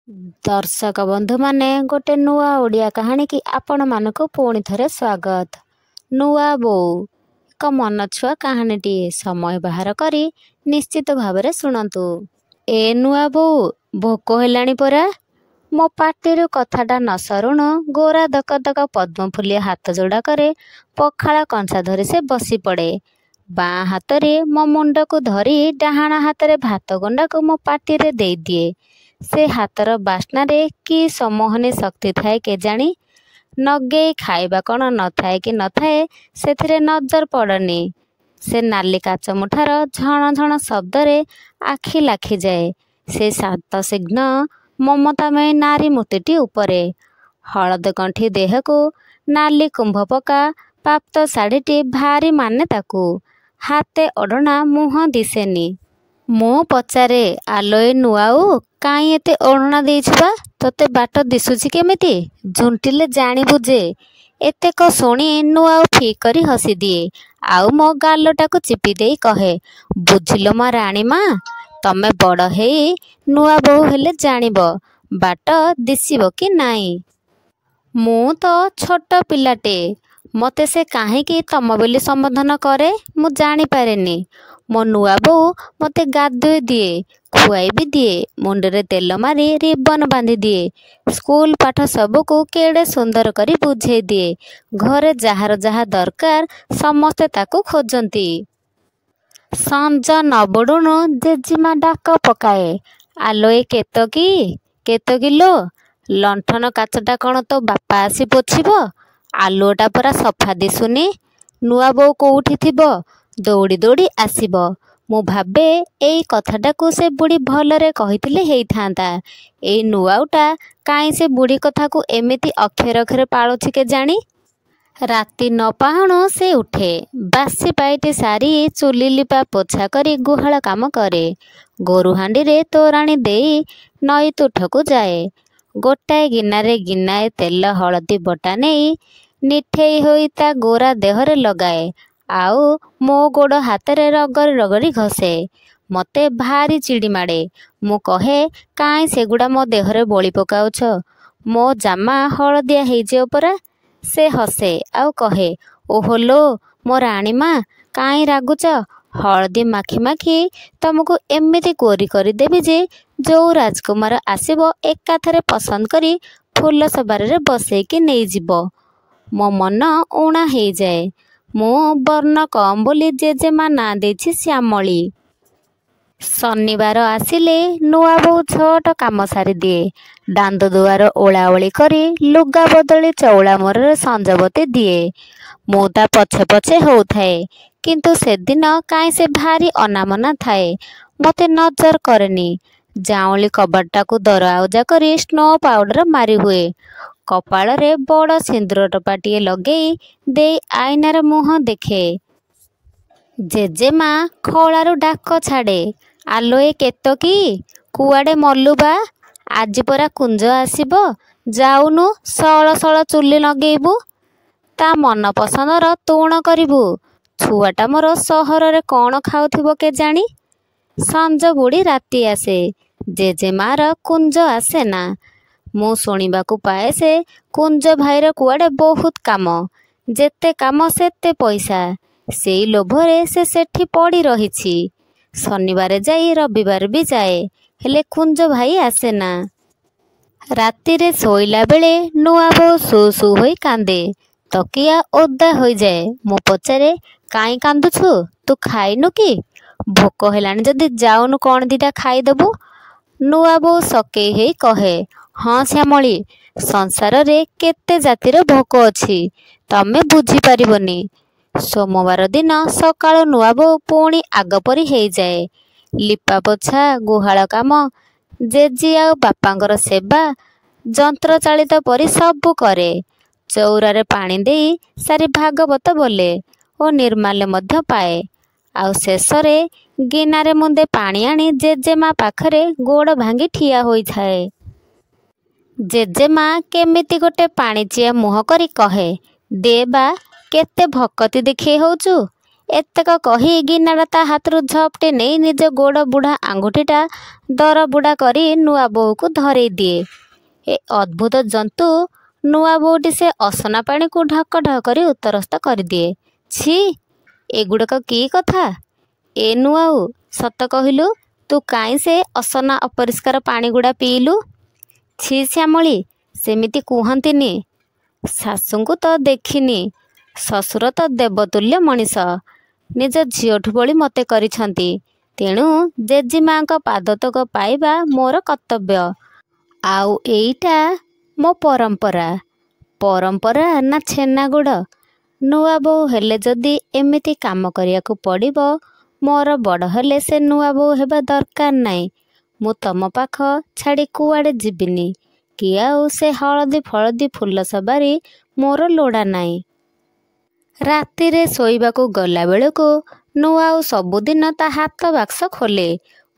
दर्शक बंधु माने गोटे नुआ ओडिया कहानी की आपण मानक पुणी थरे स्वागत। नुआ बो एक मन छुआ कहानीटी समय बाहर करी निश्चित भावरे शुणु। ए नुआ बो भोक हेलाणी परा। मो पाटिरु कथाटा न सरुणु गोरा दक दक पद्मफुलिया हाथ जोड़ा करे पखाला कंसा धरी से बसी पड़े। बाँ हाथ रे मो मुंड को धरी डाहाण हाथ रे भात गंडा को मो पाटिरे दे दिए। से हाथर बास्ना रे कि समोहनी शक्ति थाए केजाणी। नगे खाइबा कौन न थाए कि न थाए सेथिरे नजर पड़नी। से नाली काच मुठार झण झण शब्द रे आखि लाखी जाए। से शांत सिग्न ममतामय नारी मूर्तिटी उपरे हलद कंठी देह को नाली कुंभ पका पाप्त शाढ़ीटी भारी माने ताकू। हाथे ओढ़ना मुह दिसेनी। मो पचारे आलोए नुआऊ काई एते ओढ़ना देइछबा तोते बाट दिसुची केमिति झुंटिले जानिबु जे। एतेक शुणी नुआऊ फी करी हसी दिए आउ मो गालटाକୁ चिपी देई कहे बुझिलो मा राणी मा तमे बड़ हेई नुआ बहु हेले जानिब बाट दिसिब कि नाई। मु तो छोट पिलाटे मते से काहेकि तम बोली संबोधन करे मु जानी पारेनी। मो नुआ बहु मते गाधोई दिए खुआई भी दिए मुंडरे तेल मारी रिबन बांधी दिए स्कूल पाठ सबको केड़े सुंदर करी बुझे दिए। घरे जहार जहा दरकार समस्ते ताकू खोजंती। संज न बुडुनु जेजिमा डाक पकाए आलोए केतो किलो लंठन काचटा कौन तो बापा आसी पोछिब आलुओटा परा सफा दिसुनी। नुआ बो कोउठी थिबो दौड़ी दौड़ी आसिब। मु भाबे एई कथाटाकू से बुढ़ी भलरे कहिथिले हेइथांता। एई नुआउटा काई से बुढ़ी कथाकू एमिति अक्षर अक्षर पाळुछि के जानी। राति न पाहुणु से उठे बासी पाइटी सारी चुली लिपा पोछा करी गुहाल काम करे। गोरु हांडी रे तोराणी देई नई तुठकू जाए। गोटाए गिनारे गिनाए तेल हलदी बटा नेई निठेई होई ता गोरा देहरे लगाए आउ मो गोड़ हाथरे रगड़ी रगड़ी घसे। मते भारी चिड़ी माड़े। मु कहे काई सेगुड़ा मो देहरे बोली पकाउछ मो जामा हलदिया हेइजे परा। से हसे आउ कहे ओहोलो मो राणी मा काई रागुच हलदी माखी माखी तुमको एमिति कोरी करी देबी जे जो राजकुमार आसिबो एकाथरे पसंद करी फूल सबारे बसैकी नहीं जीवो। मो मन ऊणा हेइ जाए। मु बर्ण कम बोली जेजेमा ना देछि श्यामली। शनिवार आसिले नुआ बहु छोट काम सारी दिए। दांद दुआर ओला ओली करी लुगा बदली चौला मोर संजबती दिए। मु ता पछे पछे होउथाए किंतु से दिन काई से भारी अनामना थाए मते नजर करेनी। जाऊली कबाटाकू दर आउजा करी स्नो पाउडर मारी हुए। कपाल रे बड़ सिंदूर टपाटिए लगेई दे आईनार मुह देखे। जेजेमा खलारू डाक छाड़े आलोए केतकी कुआडे मल्लुबा आज परा कुंज आसिबो जाउनु सळ सळ चुली लगेइबु ता मन पसंदर तुण करिबु। छुआटा मोर सहर रे कौन खाउथिबो के जानी। संज बुढ़ी राति आसे जेजेमार कुंज आसे ना। मु शुणिबाकू पाए से कुंज भाईर कुआडे बहुत काम जेते काम सेते पैसा सेई लोभरे से सेठी पड़ी रहिछि। शनिवार जाई रविवार भी जाए हेले कुंज भाई आसे ना। राति रे सोइला बेले नुआ बो सु सु होई कांदे तकिया ओदा होई जाए। मु पचारे काई कांदुछु तू खाइनु कि भोक हेलानी जदि जाउनु कौन दीटा खाइदबु। नुआ बो सकेई हेई कहे हाँ श्यामली संसार रे केते जातिर भोक अछि तमे बुझी पारिबनी। सोमवार दिन सकाळ नुआ बो पुणी आग परी हेई जाए। लिपा पोछा गुहाल काम जेजी आ बापांकर सेवा जंत्र चालित परी सबु करे। चौरारे पानी देई सारी भागवत बोले ओ निर्माल्य मध्य पाए। आउ शेषरे गिनारे मुंदे पानी आनी जेजेमा पाखरे गोड़ भांगी ठिया होई थाए। जेजेमा केमिति गोटे पाणीचिया मुह करी कहे दे बा केते भक्ति देखै होचु ଏତକ କହି ଗିନାଟା ତା ହାତରୁ ଝପଟେ ନେଇ ନିଜ ଗୋଡ଼ ବୁଢ଼ା ଆଙ୍ଗୁଠିଟା ଦର ବୁଢ଼ା କରି ନୂଆ ବୋଉକୁ ଧରେଇ ଦିଏ। ଏ ଅଦ୍ଭୁତ ଜନ୍ତୁ ନୂଆ ବୋଉଟି ସେ ଅସନା ପାଣିକୁ ଢକ ଢକ କରି ଉତ୍ତରସ୍ଥ କରିଦିଏ। ଛି, ଏଗୁଡ଼ାକ କି କଥା? ଏ ନୂଆଉ, ସତ କହିଲୁ, ତୁ କାହିଁ ସେ ଅସନା ଅପରିଷ୍କାର ପାଣିଗୁଡ଼ା ପିଇଲୁ? ଛି ଶ୍ୟାମଳୀ, ସେମିତି କୁହନ୍ତିନି। ଶାଶୁଙ୍କୁ ତ ଦେଖିନି, ଶ୍ୱଶୁର ତ ଦେବତୁଲ୍ୟ ମଣିଷ, ନିଜ ଝିଅଠୁ ଭଳି ମୋତେ କରିଛନ୍ତି। ତେଣୁ ଜେଜେମାଙ୍କ ପାଦତକ ପାଇବା ମୋର କର୍ତ୍ତବ୍ୟ। ଆଉ ଏଇଟା ମୋ ପରମ୍ପରା। ପରମ୍ପରା ନା ଛେନାଗୁଡ଼? ନୂଆ ବୋଉ ହେଲେ ଯଦି ଏମିତି କାମ କରିବାକୁ ପଡ଼ିବ, ମୋର ବଡ଼ ହେଲେ ସେ ନୂଆ ବୋଉ ହେବା ଦରକାର ନାହିଁ। ମୁଁ ତମ ପାଖ ଛାଡ଼ି କୁଆଡ଼େ ଯିବିନି କି ଆଉ ସେ ହଳଦୀ ଫଳଦୀ ଫୁଲ ସବାରି ମୋର ଲୋଡ଼ା ନାହିଁ। ରାତିରେ ଶୋଇବାକୁ ଗଲାବେଳକୁ ନୂଆଉ ସବୁଦିନ ତା ହାତ ବାକ୍ସ ଖୋଲେ।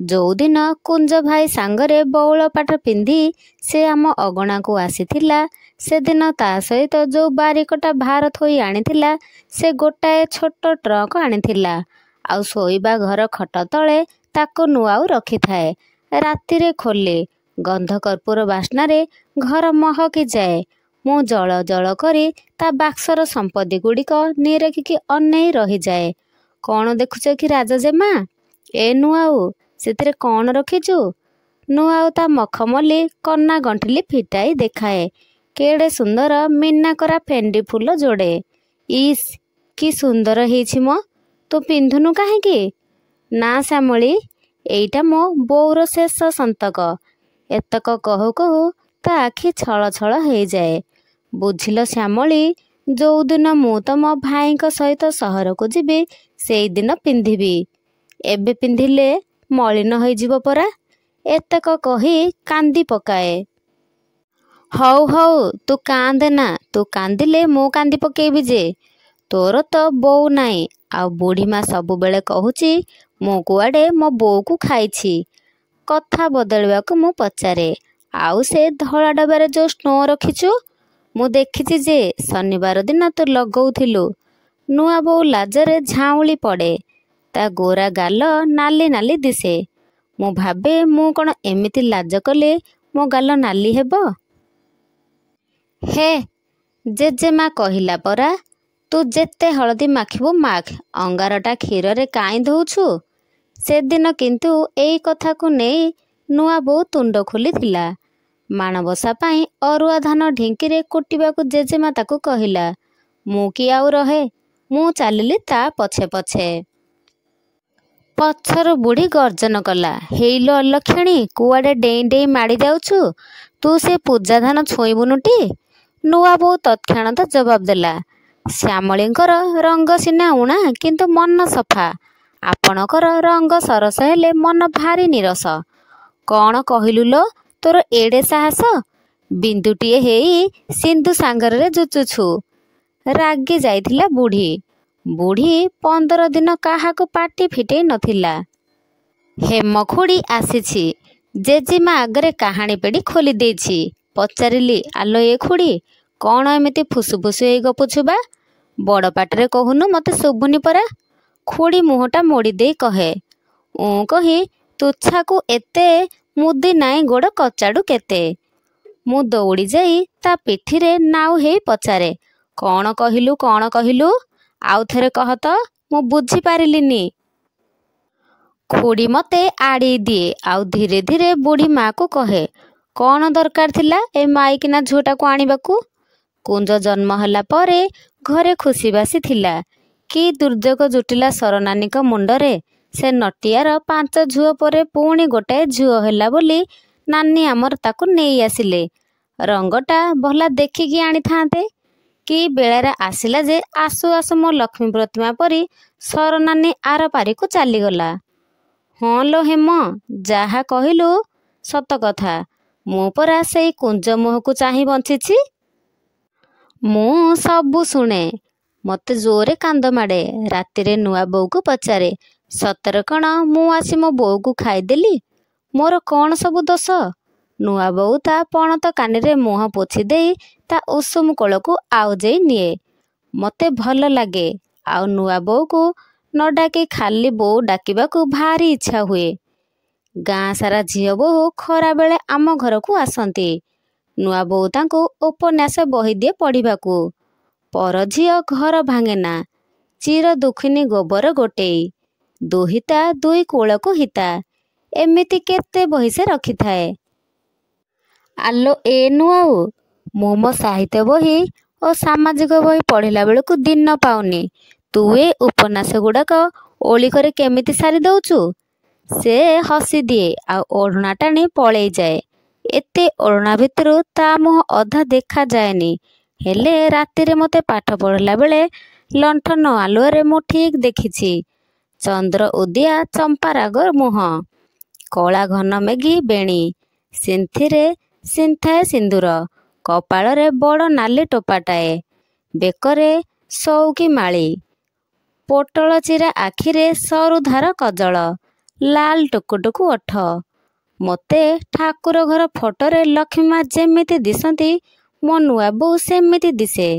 ଯେଉଁଦିନ କୁଞ୍ଜ ଭାଇ ସାଙ୍ଗରେ ବଉଳ ପାଟ ପିନ୍ଧି ସେ ଆମ ଅଗଣାକୁ ଆସିଥିଲା, ସେଦିନ ତା ସହିତ ଯେଉଁ ବାରିକଟା ଭାର ଥୋଇ ଆଣିଥିଲା, ସେ ଗୋଟାଏ ଛୋଟ ଟ୍ରଙ୍କ ଆଣିଥିଲା। ଆଉ ଶୋଇବା ଘର ଖଟ ତଳେ ତାକୁ ନୂଆଉ ରଖିଥାଏ। ରାତିରେ ଖୋଲେ, ଗନ୍ଧ କର୍ପୂର ବାସ୍ନାରେ ଘର ମହକିଯାଏ। ମୁଁ ଜଳ ଜଳ କରି ତା ବାକ୍ସର ସମ୍ପତ୍ତି ଗୁଡ଼ିକ ନିରେଖିକି ଅନେଇ ରହିଯାଏ। କ'ଣ ଦେଖୁଛ କି ରାଜଜେମା? ଏ ନୂଆଉ, ସେଥିରେ କ'ଣ ରଖିଛୁ? ନୂଆଉ ତା ମଖମଲି କନା ଗଣ୍ଠିଲି ଫିଟାଇ ଦେଖାଏ। କେଡ଼େ ସୁନ୍ଦର ମିନାକରା ଫେଣ୍ଡି ଫୁଲ ଯୋଡ଼େ। ଇସ୍, କି ସୁନ୍ଦର ହେଇଛି ମ! ତୁ ପିନ୍ଧୁନୁ କାହିଁକି? ନା ଶ୍ୟାମଳୀ, ଏଇଟା ମୋ ବୋଉର ଶେଷ ସନ୍ତକ। ଏତକ କହୁ କହୁ ତା ଆଖି ଛଳ ଛଳ ହେଇଯାଏ। ବୁଝିଲ ଶ୍ୟାମଳୀ, ଯେଉଁଦିନ ମୁଁ ତମ ଭାଇଙ୍କ ସହିତ ସହରକୁ ଯିବି, ସେଇଦିନ ପିନ୍ଧିବି। ଏବେ ପିନ୍ଧିଲେ ମଳିନ ହୋଇଯିବ ପରା। ଏତକ କହି କାନ୍ଦି ପକାଏ। ହଉ ହଉ, ତୁ କାନ୍ଦେନା। ତୁ କାନ୍ଦିଲେ ମୁଁ କାନ୍ଦି ପକେଇବି ଯେ। ତୋର ତ ବୋଉ ନାହିଁ, ଆଉ ବୁଢ଼ୀମା ସବୁବେଳେ କହୁଛି ମୁଁ କୁଆଡ଼େ ମୋ ବୋଉକୁ ଖାଇଛି। କଥା ବଦଳିବାକୁ ମୁଁ ପଚାରେ, ଆଉ ସେ ଧଳା ଡବାରେ ଯେଉଁ ସ୍ନୋ ରଖିଛୁ? ମୁଁ ଦେଖିଛି ଯେ ଶନିବାର ଦିନ ତୁ ଲଗଉଥିଲୁ। ନୂଆ ବୋଉ ଲାଜରେ ଝାଉଁଳି ପଡ଼େ। ତା ଗୋରା ଗାଲ ନାଲି ନାଲି ଦିଶେ। ମୁଁ ଭାବେ, ମୁଁ କ'ଣ ଏମିତି ଲାଜ କଲେ ମୋ ଗାଲ ନାଲି ହେବ? ହେ, ଜେଜେମା କହିଲା ପରା, ତୁ ଯେତେ ହଳଦୀ ମାଖିବୁ ମାଖ, ଅଙ୍ଗାରଟା କ୍ଷୀରରେ କାହିଁ ଧୋଉଛୁ? ସେଦିନ କିନ୍ତୁ ଏଇ କଥାକୁ ନେଇ ନୂଆ ବୋଉ ତୁଣ୍ଡ ଖୋଲିଥିଲା। ମାଣବସା ପାଇଁ ଅରୁଆ ଧାନ ଢିଙ୍କିରେ କୁଟିବାକୁ ଜେଜେମା ତାକୁ କହିଲା। ମୁଁ କି ଆଉ ରହେ, ମୁଁ ଚାଲିଲି ତା ପଛେ ପଛେ। ପଛରୁ ବୁଢ଼ୀ ଗର୍ଜନ କଲା, ହେଇଲୋ ଅଲକ୍ଷଣୀ, କୁଆଡ଼େ ଡେଇଁ ଡେଇଁ ମାଡ଼ି ଯାଉଛୁ? ତୁ ସେ ପୂଜା ଧାନ ଛୁଇଁବୁନୁଟି? ନୂଆ ବୋଉ ତତ୍କ୍ଷଣାତ ଜବାବ ଦେଲା, ଶ୍ୟାମଳୀଙ୍କର ରଙ୍ଗ ସିନା ଉଣା, କିନ୍ତୁ ମନ ସଫା। ଆପଣଙ୍କର ରଙ୍ଗ ସରସ ହେଲେ ମନ ଭାରି ନିରସ। କ'ଣ କହିଲୁ ଲୋ, ତୋର ଏଡ଼େ ସାହସ? ବିନ୍ଦୁଟିଏ ହେଇ ସିନ୍ଧୁ ସାଗରରେ ଯୁଚୁଛୁ। ରାଗି ଯାଇଥିଲା ବୁଢ଼ୀ। ବୁଢ଼ୀ 15 ଦିନ କାହାକୁ ପାଟି ଫିଟେଇ ନଥିଲା। ହେମଖୁଡ଼ି ଆସିଛି। ଜେଜେମା ଆଗରେ କାହାଣୀ ପେଡ଼ି ଖୋଲି ଦେଇଛି। ପଚାରିଲି, ଆଲୋ ଏ ଖୁଡ଼ି, କ'ଣ ଏମିତି ଫୁସୁଫୁସୁ ହେଇ ଗପୁଛୁ ବା? ବଡ଼ ପାଟିରେ କହୁନୁ, ମୋତେ ଶୁଭୁନି ପରା। ଖୁଡ଼ି ମୁହଁଟା ମୋଡ଼ି ଦେଇ କହେ, କହି ତୁଚ୍ଛାକୁ ଏତେ ମୁଦି ନାଇଁ ଗୋଡ଼ କଚାଡ଼ୁ କେତେ। ମୁଁ ଦୌଡ଼ି ଯାଇ ତା ପିଠିରେ ନାଉ ହେଇ ପଚାରେ, କ'ଣ କହିଲୁ, କ'ଣ କହିଲୁ? ଆଉ ଥରେ କହ ତ, ମୁଁ ବୁଝିପାରିଲିନି। ଖୁଡ଼ି ମୋତେ ଆଡ଼େଇ ଦିଏ, ଆଉ ଧୀରେ ଧୀରେ ବୁଢ଼ୀ ମା'କୁ କହେ, କ'ଣ ଦରକାର ଥିଲା ଏ ମାଇକିନା ଝୁଅଟାକୁ ଆଣିବାକୁ? କୁଞ୍ଜ ଜନ୍ମ ହେଲା ପରେ ଘରେ ଖୁସିବାସି ଥିଲା। କି ଦୁର୍ଯୋଗ ଜୁଟିଲା ସରନାନୀଙ୍କ ମୁଣ୍ଡରେ। ସେ ନଟିଆର 5 ଝୁଅ ପରେ ପୁଣି ଗୋଟାଏ ଝୁଅ ହେଲା ବୋଲି ନାନୀ ଆମର ତାକୁ ନେଇ ଆସିଲେ। ରଙ୍ଗଟା ଭଲା ଦେଖିକି ଆଣିଥାନ୍ତେ। କି ବେଳାରେ ଆସିଲା ଯେ ଆସୁ ଆସୁ ମୋ ଲକ୍ଷ୍ମୀ ପ୍ରତିମା ପରି ସରନାନୀ ଆର ପାରିକୁ ଚାଲିଗଲା। ହଁ ଲୋ ହେମ, ଯାହା କହିଲୁ ସତ କଥା। ମୁଁ ପରା ସେଇ କୁଞ୍ଜ ମୁହଁକୁ ଚାହିଁ ବଞ୍ଚିଛି। ମୁଁ ସବୁ ଶୁଣେ। ମୋତେ ଜୋରେ କାନ୍ଦ ମାଡ଼େ। ରାତିରେ ନୂଆ ବୋଉକୁ ପଚାରେ, ସତରେ କ'ଣ ମୁଁ ଆସି ମୋ ବୋଉକୁ ଖାଇଦେଲି? ମୋର କ'ଣ ସବୁ ଦୋଷ? ନୂଆ ବୋଉ ତା ପଣତ କାନିରେ ମୁହଁ ପୋଛି ଦେଇ ତା ଉଷୁମ କୋଳକୁ ଆଉଜେଇ ନିଏ। ମୋତେ ଭଲ ଲାଗେ। ଆଉ ନୂଆ ବୋଉକୁ ନ ଡାକି ଖାଲି ବୋଉ ଡାକିବାକୁ ଭାରି ଇଚ୍ଛା ହୁଏ। ଗାଁ ସାରା ଝିଅ ବୋହୂ ଖରାବେଳେ ଆମ ଘରକୁ ଆସନ୍ତି। ନୂଆ ବୋଉ ତାଙ୍କୁ ଉପନ୍ୟାସ ବହି ଦିଏ ପଢ଼ିବାକୁ। ପର ଝିଅ ଘର ଭାଙ୍ଗେନା, ଚିର ଦୁଃଖିନୀ ଗୋବର ଗୋଟେଇ, ଦୁହିତା ଦୁଇ କୂଳକୁ ହିତା, ଏମିତି କେତେ ବହି ସେ ରଖିଥାଏ। ଆଲୋ ଏ ନୂଆଉ, ମୁଁ ମୋ ସାହିତ୍ୟ ବହି ଓ ସାମାଜିକ ବହି ପଢ଼ିଲା ବେଳକୁ ଦିନ ପାଉନି। ତୁ ଏ ଉପନ୍ୟାସ ଗୁଡ଼ାକ ଓଳି କରି କେମିତି ସାରି ଦେଉଛୁ? ସେ ହସିଦିଏ ଆଉ ଓଢ଼ଣା ଟାଣି ପଳେଇଯାଏ। ଏତେ ଓଢ଼ଣା ଭିତରୁ ତା ମୁହଁ ଅଧା ଦେଖାଯାଏନି। ହେଲେ ରାତିରେ ମୋତେ ପାଠ ପଢ଼ିଲା ବେଳେ ଲଣ୍ଠନ ଆଲୁଅରେ ମୁଁ ଠିକ୍ ଦେଖିଛି। ଚନ୍ଦ୍ର ଉଦିଆ ଚମ୍ପାରାଗ ମୁହଁ, କଳା ଘନ ମେଘି ବେଣୀ, ସିନ୍ଥିରେ ସିନ୍ଥାଏ ସିନ୍ଦୁର, କପାଳରେ ବଡ଼ ନାଲି ଟୋପାଟାଏ, ବେକରେ ସଉକି ମାଳି, ପୋଟଳ ଚିରା ଆଖିରେ ସରୁ ଧାର କଜଳ, ଲାଲ ଟୁକୁଟୁକୁ ଓଠ। ମୋତେ ଠାକୁର ଘର ଫଟୋରେ ଲକ୍ଷ୍ମୀ ମା ଯେମିତି ଦିଶନ୍ତି, ମୋ ନୂଆ ବୋଉ ସେମିତି ଦିଶେ।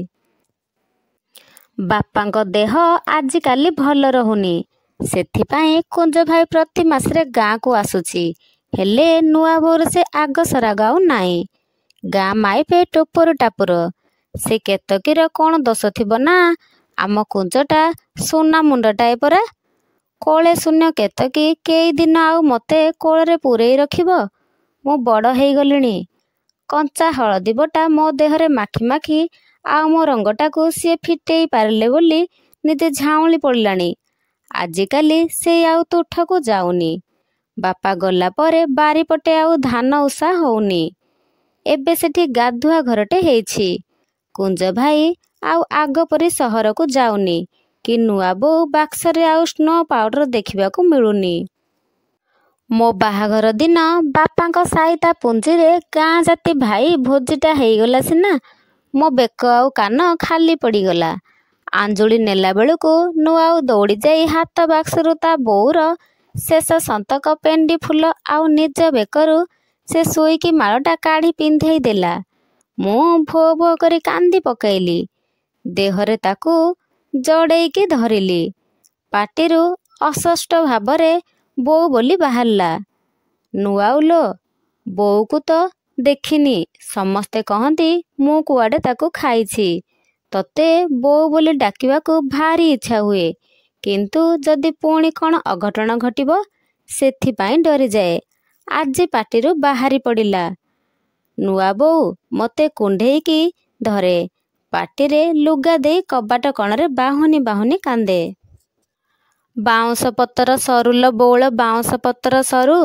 ବାପାଙ୍କ ଦେହ ଆଜିକାଲି ଭଲ ରହୁନି। ସେଥିପାଇଁ କୁଞ୍ଜ ଭାଇ ପ୍ରତି ମାସରେ ଗାଁକୁ ଆସୁଛି। ହେଲେ ନୂଆ ବୋଉର ସେ ଆଗ ସରାଗ ଆଉ ନାହିଁ। ଗାଁ ମାଇପେ ଟୁପୁର ଟାପୁର। ସେ କେତକୀର କ'ଣ ଦୋଷ ଥିବ ନା, ଆମ କୁଞ୍ଜଟା ସୁନା ମୁଣ୍ଡଟାଏ ପରା। କୋଳେ ଶୂନ୍ୟ କେତକୀ କେଇଦିନ ଆଉ ମୋତେ କୋଳରେ ପୂରେଇ ରଖିବ? ମୁଁ ବଡ଼ ହେଇଗଲିଣି। କଞ୍ଚା ହଳଦୀ ବଟା ମୋ ଦେହରେ ମାଖି ମାଖି ଆଉ ମୋ ରଙ୍ଗଟାକୁ ସିଏ ଫିଟେଇ ପାରିଲେ ବୋଲି ନିଜେ ଝାଉଁଳି ପଡ଼ିଲାଣି। ଆଜିକାଲି ସେ ଆଉ ତୁଠକୁ ଯାଉନି। ବାପା ଗଲା ପରେ ବାରିପଟେ ଆଉ ଧାନ ଉଷା ହଉନି। ଏବେ ସେଠି ଗାଧୁଆ ଘରଟେ ହେଇଛି। କୁଞ୍ଜ ଭାଇ ଆଉ ଆଗ ପରି ସହରକୁ ଯାଉନି କି ନୂଆ ବୋଉ ବାକ୍ସରେ ଆଉ ସ୍ନୋ ପାଉଡର ଦେଖିବାକୁ ମିଳୁନି। ମୋ ବାହାଘର ଦିନ ବାପାଙ୍କ ସାଇତା ପୁଞ୍ଜିରେ ଗାଁ ଜାତି ଭାଇ ଭୋଜିଟା ହେଇଗଲା ସିନା, ମୋ ବେକ ଆଉ କାନ ଖାଲି ପଡ଼ିଗଲା। ଆଞ୍ଜୁଳି ନେଲା ବେଳକୁ ନୂଆଉ ଦୌଡ଼ି ଯାଇ ହାତ ବାକ୍ସରୁ ତା ବୋଉର ଶେଷ ସନ୍ତକ ପେଣ୍ଡି ଫୁଲ ଆଉ ନିଜ ବେକରୁ ସେ ସୁଇକି ମାଳଟା କାଢ଼ି ପିନ୍ଧେଇ ଦେଲା। ମୁଁ ଭୋ ଭୋ କରି କାନ୍ଦି ପକେଇଲି। ଦେହରେ ତାକୁ ଜଡ଼େଇକି ଧରିଲି। ପାଟିରୁ ଅସ୍ପଷ୍ଟ ଭାବରେ ବୋଉ ବୋଲି ବାହାରିଲା। ନୂଆଉଲୋ, ବୋଉକୁ ତ ଦେଖିନି। ସମସ୍ତେ କହନ୍ତି ମୁଁ କୁଆଡ଼େ ତାକୁ ଖାଇଛି। ତତେ ବୋଉ ବୋଲି ଡାକିବାକୁ ଭାରି ଇଚ୍ଛା ହୁଏ, କିନ୍ତୁ ଯଦି ପୁଣି କ'ଣ ଅଘଟଣ ଘଟିବ ସେଥିପାଇଁ ଡରିଯାଏ। ଆଜି ପାଟିରୁ ବାହାରି ପଡ଼ିଲା। ନୂଆ ବୋଉ ମୋତେ କୁଣ୍ଢେଇକି ଧରେ, ପାଟିରେ ଲୁଗା ଦେଇ କବାଟ କଣରେ ବାହୁନି ବାହୁନି କାନ୍ଦେ। ବାଉଁଶ ପତର ସରୁଲୋ ବଉଳ, ବାଉଁଶ ପତର ସରୁ,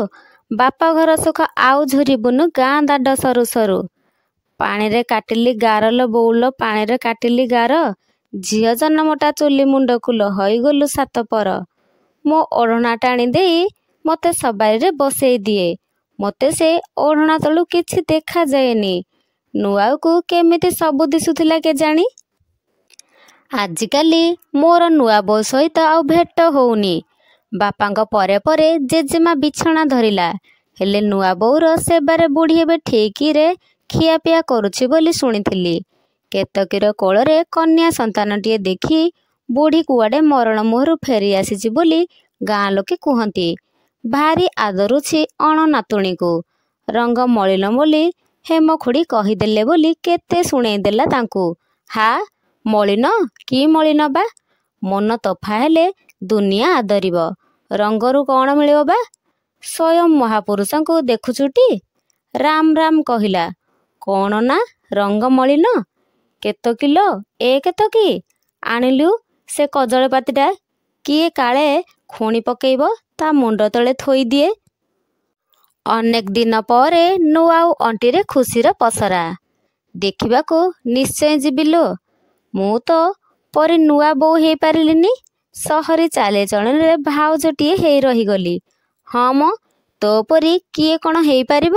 ବାପ ଘର ସୁଖ ଆଉ ଝୁରିବୁନୁ ଗାଁ ଦାଣ୍ଡ ସରୁ ସରୁ। ପାଣିରେ କାଟିଲି ଗାରଲୋ ବଉଲୋ, ପାଣିରେ କାଟିଲି ଗାର, ଝିଅ ଜନମଟା ଚୁଲି ମୁଣ୍ଡକୁ ଲୋ ହୋଇଗଲୁ ସାତପର। ମୋ ଓଢ଼ଣା ଟାଣି ଦେଇ ମୋତେ ସବାରିରେ ବସେଇ ଦିଏ। ମୋତେ ସେ ଓଢ଼ଣା ତଳୁ କିଛି ଦେଖାଯାଏନି। ନୂଆକୁ କେମିତି ସବୁ ଦିଶୁଥିଲା କେଜାଣି। ଆଜିକାଲି ମୋର ନୂଆ ବୋଉ ସହିତ ଆଉ ଭେଟ ହଉନି। ବାପାଙ୍କ ପରେ ପରେ ଜେଜେମା ବିଛଣା ଧରିଲା। ହେଲେ ନୂଆ ବୋଉର ସେବାରେ ବୁଢ଼ୀ ଏବେ ଠିକିରେ ଖିଆପିଆ କରୁଛି ବୋଲି ଶୁଣିଥିଲି। କେତକୀର କୋଳରେ କନ୍ୟା ସନ୍ତାନଟିଏ ଦେଖି ବୁଢ଼ୀ କୁଆଡ଼େ ମରଣ ମୁହଁରୁ ଫେରି ଆସିଛି ବୋଲି ଗାଁ ଲୋକେ କୁହନ୍ତି। ଭାରି ଆଦରୁଛି ଅଣ ନାତୁଣୀକୁ। ରଙ୍ଗ ମଳିନ ବୋଲି ହେମଖୁଡ଼ି କହିଦେଲେ ବୋଲି କେତେ ଶୁଣେଇ ଦେଲା ତାଙ୍କୁ। ହା, ମଳିନ? କି ମଳିନ ବା? ମନ ତୋଫା ହେଲେ ଦୁନିଆ ଆଦରିବ। ରଙ୍ଗରୁ କ'ଣ ମିଳିବ ବା? ସ୍ୱୟଂ ମହାପୁରୁଷଙ୍କୁ ଦେଖୁଛୁଟି? ରାମ ରାମ କହିଲା। କ'ଣ ନା ରଙ୍ଗ ମଳିନ? କେତକୀଲୋ, ଏ କେତକୀ, ଆଣିଲୁ ସେ କଜଳପାତିଟା। କିଏ କାଳେ ଖୁଣି ପକେଇବ ତା ମୁଣ୍ଡ ତଳେ ଥୋଇଦିଏ। ଅନେକ ଦିନ ପରେ ନୂଆଉ ଅଣ୍ଟିରେ ଖୁସିର ପସରା। ଦେଖିବାକୁ ନିଶ୍ଚୟ ଯିବିଲୋ। ମୁଁ ତ ପରି ନୂଆ ବୋଉ ହେଇପାରିଲିନି। ସହରୀ ଚାଲିଚଳଣିରେ ଭାଉଜଟିଏ ହେଇ ରହିଗଲି। ହଁ ମ, ତୋ ପରି କିଏ କ'ଣ ହେଇପାରିବ?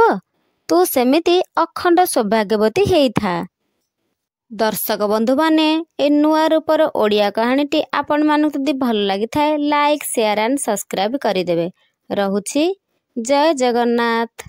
ତୁ ସେମିତି ଅଖଣ୍ଡ ସୌଭାଗ୍ୟବତୀ ହେଇଥା। ଦର୍ଶକ ବନ୍ଧୁମାନେ, ଏ ନୂଆ ରୂପର ଓଡ଼ିଆ କାହାଣୀଟି ଆପଣମାନଙ୍କୁ ଯଦି ଭଲ ଲାଗିଥାଏ, ଲାଇକ୍, ସେୟାର ଆଣ୍ଡ ସବସ୍କ୍ରାଇବ୍ କରିଦେବେ। ରହୁଛି। ଜୟ ଜଗନ୍ନାଥ।